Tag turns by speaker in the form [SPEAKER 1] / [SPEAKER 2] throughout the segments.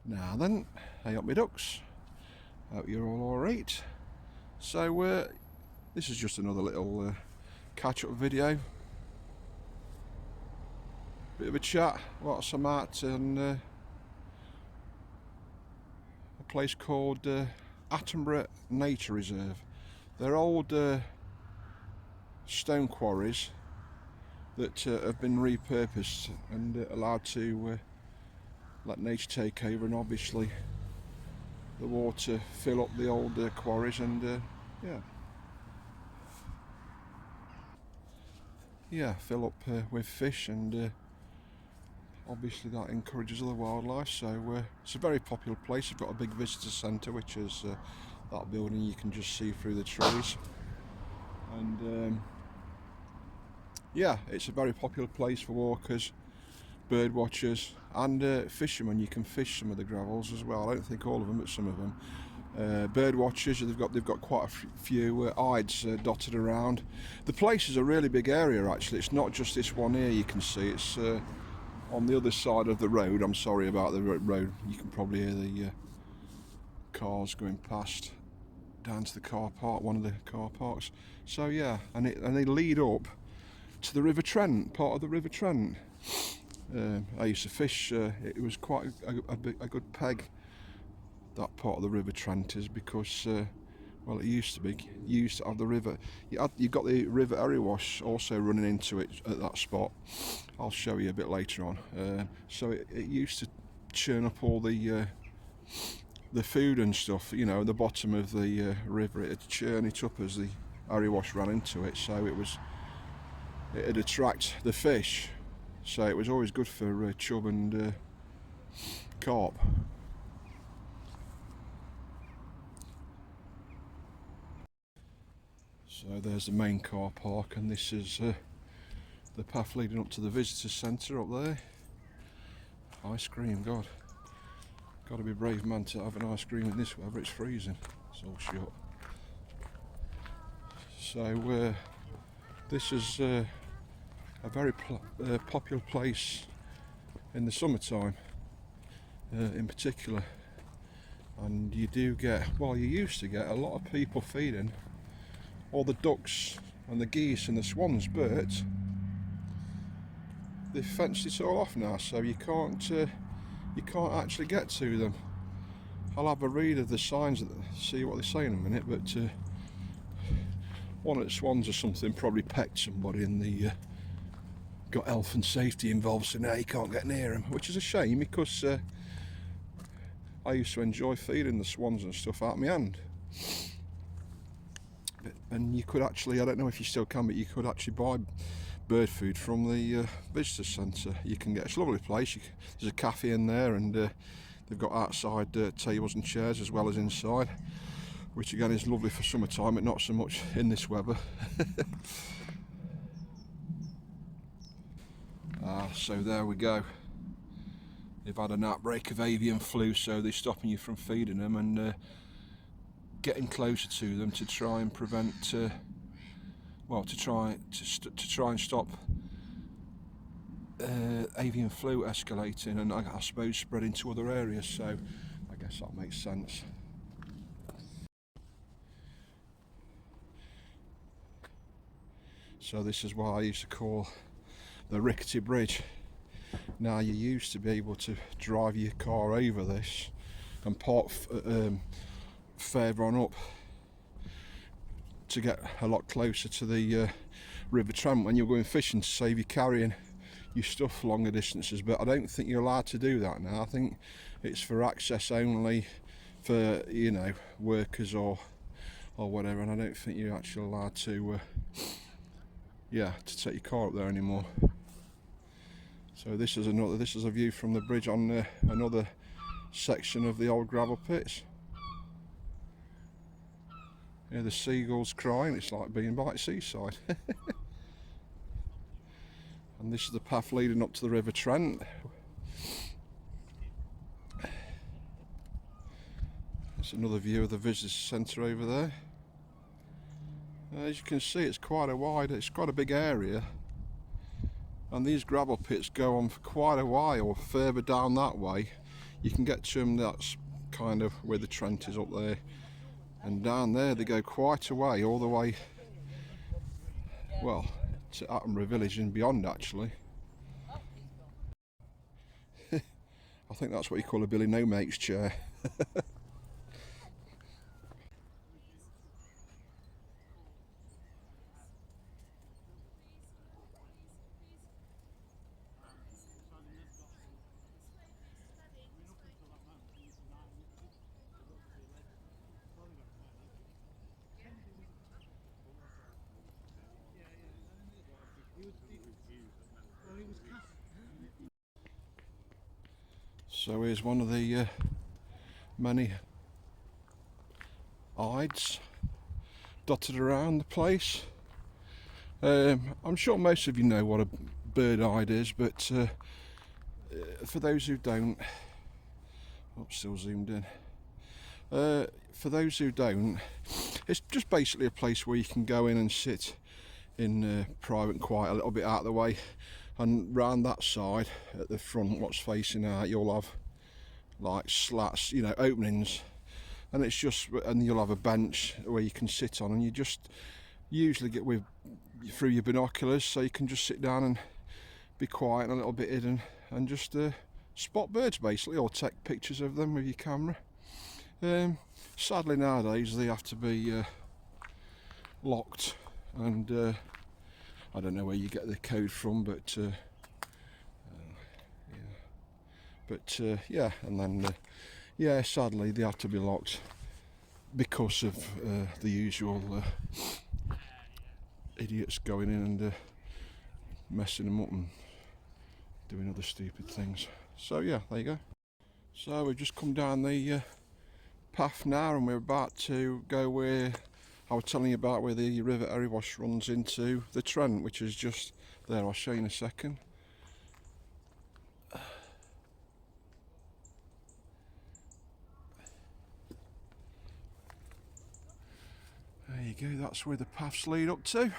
[SPEAKER 1] Now then, hey up me ducks, hope you're all alright. So this is just another little catch up video, bit of a chat, what's I'm at in a place called Attenborough Nature Reserve. They're old stone quarries that have been repurposed and allowed to let nature take over, and obviously the water fill up the old quarries and fill up with fish, and obviously that encourages other wildlife. So it's a very popular place. You've got a big visitor centre, which is that building you can just see through the trees, and it's a very popular place for walkers, bird watchers and fishermen. You can fish some of the gravels as well. I don't think all of them, but some of them. Bird watchers, they've got quite a few ides dotted around. The place is a really big area actually. It's not just this one here you can see. It's on the other side of the road. I'm sorry about the road. You can probably hear the cars going past down to the car park, one of the car parks. So yeah, and they lead up to the River Trent, part of the River Trent. I used to fish. It was quite a good peg, that part of the River Trent is, because well, it used to have the river. You got the River Erewash also running into it at that spot. I'll show you a bit later on. So it used to churn up all the food and stuff, you know, at the bottom of the river. It'd churn it up as the Erewash ran into it, so it'd attract the fish. So it was always good for chub and carp. So there's the main car park, and this is the path leading up to the visitor centre up there. Ice cream, God. Got to be a brave man to have an ice cream in this weather. It's freezing. It's all shut. So this is a very popular place in the summertime in particular, and you do get, well, you used to get a lot of people feeding all the ducks and the geese and the swans, but they've fenced it all off now, so you can't actually get to them. I'll have a read of the signs, see what they say in a minute, but one of the swans or something probably pecked somebody, and the got health and safety involved, so now you can't get near them, which is a shame, because I used to enjoy feeding the swans and stuff out of my hand. And you could actually, I don't know if you still can, but you could actually buy bird food from the visitor centre. You can get, it's a lovely place. There's a cafe in there, and they've got outside tables and chairs as well as inside, which again is lovely for summertime, but not so much in this weather. So there we go. They've had an outbreak of avian flu, so they're stopping you from feeding them and getting closer to them to try and prevent, to try and stop avian flu escalating, and I suppose spreading to other areas. So I guess that makes sense. So this is what I used to call the rickety bridge. Now, you used to be able to drive your car over this and park further on up to get a lot closer to the River Trent when you're going fishing, to save you carrying your stuff longer distances. But I don't think you're allowed to do that now. I think it's for access only for, you know, workers or whatever, and I don't think you're actually allowed to to take your car up there anymore. So this is a view from the bridge on another section of the old gravel pits. Yeah, the seagulls crying. It's like being by the seaside. And this is the path leading up to the River Trent. There's another view of the visitor centre over there. As you can see, it's quite a big area, and these gravel pits go on for quite a while. Further down that way you can get to them. That's kind of where the Trent is, up there, and down there they go quite a way, all the way, well, to Attenborough village and beyond actually. I think that's what you call a Billy No Mate's chair. So here's one of the many hides dotted around the place. I'm sure most of you know what a bird hide is, but for those who don't, oh, still zoomed in. For those who don't, it's just basically a place where you can go in and sit in private and quiet, a little bit out of the way, and round that side at the front, what's facing out, you'll have like slats, you know, openings, and it's just, and you'll have a bench where you can sit on, and you just usually get with through your binoculars, so you can just sit down and be quiet and a little bit hidden and just spot birds basically, or take pictures of them with your camera. Sadly nowadays they have to be locked, and I don't know where you get the code from, but yeah, and then yeah, sadly they have to be locked because of the usual idiots going in and messing them up and doing other stupid things. So yeah, there you go. So we've just come down the path now, and we're about to go where I was telling you about, where the River Erywash runs into the Trent, which is just there. I'll show you in a second. There you go, that's where the paths lead up to.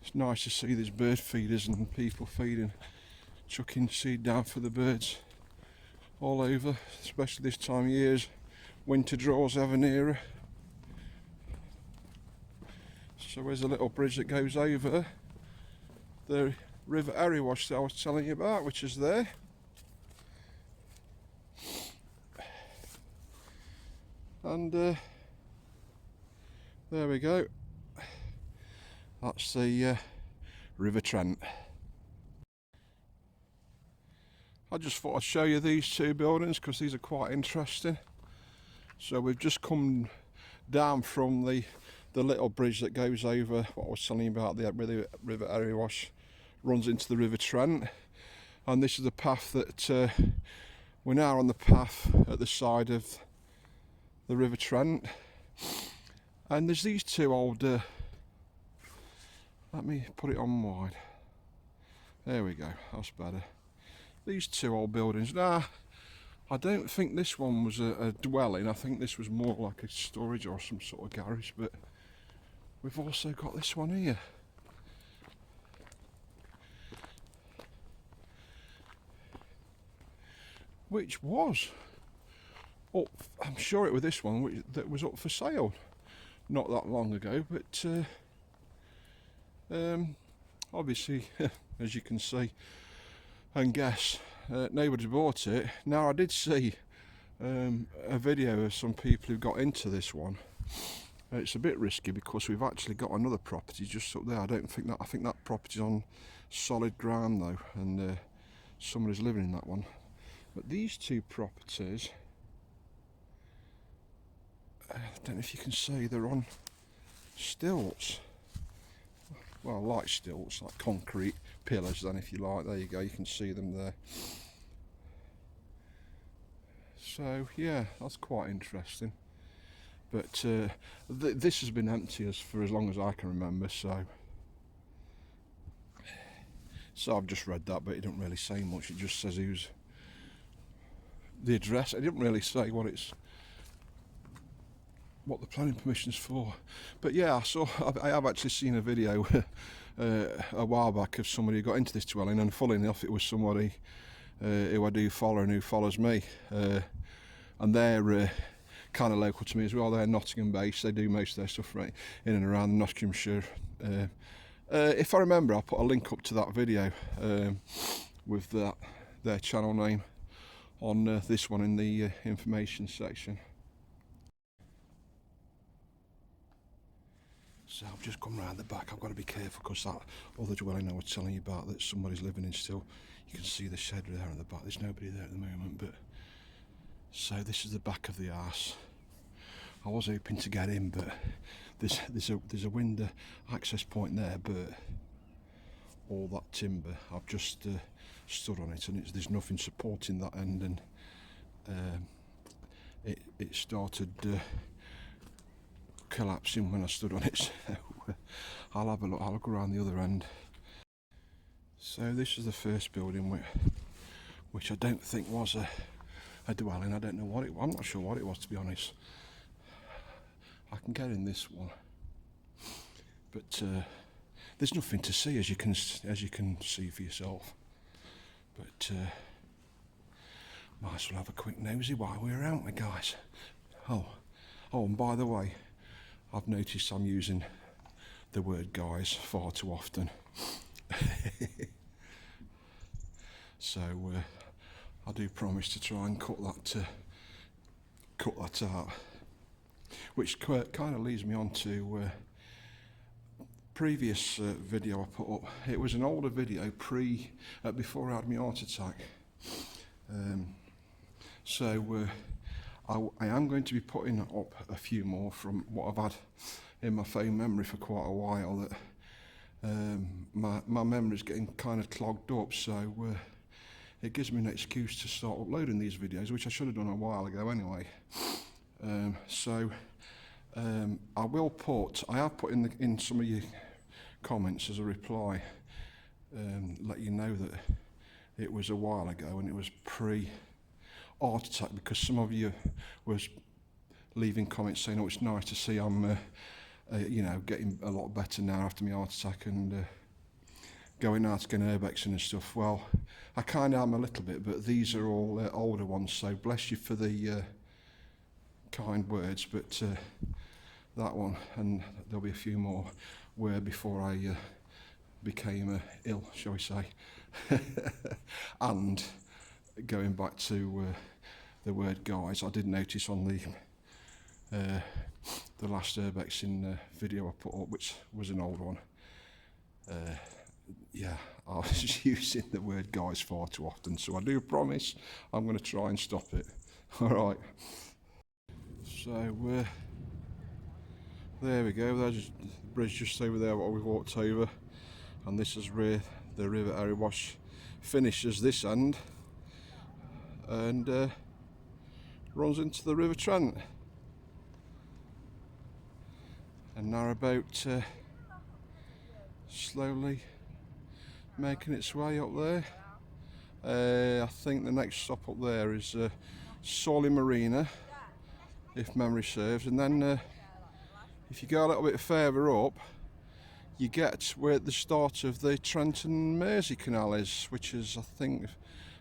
[SPEAKER 1] It's nice to see these bird feeders and people feeding, chucking seed down for the birds all over, especially this time of year as winter draws ever nearer. So there's a little bridge that goes over the River Erywash that I was telling you about, which is there. And there we go. That's the River Trent. I just thought I'd show you these two buildings because these are quite interesting. So we've just come down from the little bridge that goes over what I was telling you about, the River Erywash runs into the River Trent, and this is the path that we're now on, the path at the side of the River Trent. And there's these two old let me put it on wide. There we go, that's better. These two old buildings. Now, I don't think this one was a dwelling. I think this was more like a storage or some sort of garage, but we've also got this one here. Which was up, I'm sure it was this one that was up for sale not that long ago, but obviously, as you can see and guess, nobody's bought it. Now, I did see a video of some people who got into this one. It's a bit risky because we've actually got another property just up there. I think that property's on solid ground though, and somebody's living in that one. But these two properties, I don't know if you can see, they're on stilts. Well, like stilts, like concrete pillars then, if you like. There you go, you can see them there. So yeah, that's quite interesting. But this has been empty for as long as I can remember, so I've just read that, but it doesn't really say much. It just says who's the address. It didn't really say what the planning permission's for. But yeah, I have actually seen a video a while back of somebody who got into this dwelling, and funnily enough it was somebody who I do follow and who follows me, and they're kind of local to me as well. They're Nottingham based. They do most of their stuff right in and around Nottinghamshire. If I remember, I'll put a link up to that video with their channel name on this one in the information section. So I've just come round the back. I've got to be careful because that other dwelling I was telling you about that somebody's living in still, you can see the shed there in the back. There's nobody there at the moment, but so this is the back of the house. I was hoping to get in, but there's a window access point there, but all that timber, I've just stood on it, and there's nothing supporting that end, and it started collapsing when I stood on it. So I'll have a look. I'll look around the other end. So this is the first building, which I don't think was a dwelling. I don't know what it was. I'm not sure what it was, to be honest. I can get in this one, but there's nothing to see, as you can see for yourself. But might as well have a quick nosy while we're around, we guys. Oh, and by the way, I've noticed I'm using the word guys far too often. So I do promise to try and cut that out. Which kind of leads me on to previous video I put up. It was an older video before I had my heart attack. So I am going to be putting up a few more from what I've had in my phone memory for quite a while. That my memory's getting kind of clogged up, so it gives me an excuse to start uploading these videos, which I should have done a while ago anyway. I have put in some of your comments as a reply, let you know that it was a while ago and it was pre-heart attack, because some of you was leaving comments saying, oh, it's nice to see I'm getting a lot better now after my heart attack, and going out to get Urbex and stuff. Well, I kind of am a little bit, but these are all older ones, so bless you for the kind words, but that one, and there'll be a few more, were before I became ill, shall we say. And going back to the word guys, I did notice on the last Urbexing video I put up, which was an old one, yeah, I was using the word guys far too often, so I do promise I'm going to try and stop it. Alright, so there we go. There's the bridge just over there what we walked over, and this is where the River Erewash finishes this end and runs into the River Trent, and narrowboat slowly making its way up there. I think the next stop up there is Sawley Marina, if memory serves, and then if you go a little bit further up, you get where the start of the Trent and Mersey Canal is, which is, I think,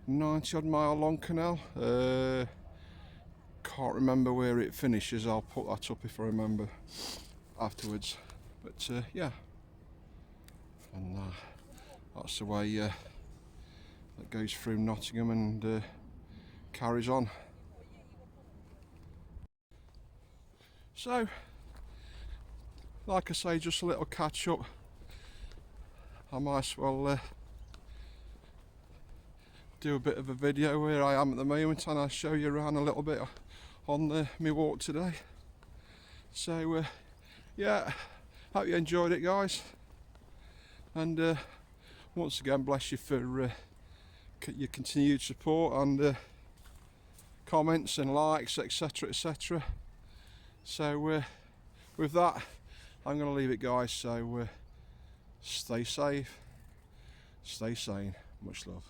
[SPEAKER 1] 90 odd mile long canal. Can't remember where it finishes. I'll put that up if I remember afterwards. But yeah, and that's the way that goes through Nottingham and carries on. So, like I say, just a little catch up. I might as well do a bit of a video where I am at the moment, and I'll show you around a little bit on my walk today. So yeah, hope you enjoyed it, guys, and once again bless you for your continued support and comments and likes, etc, etc. So with that, I'm going to leave it, guys. So stay safe, stay sane, much love.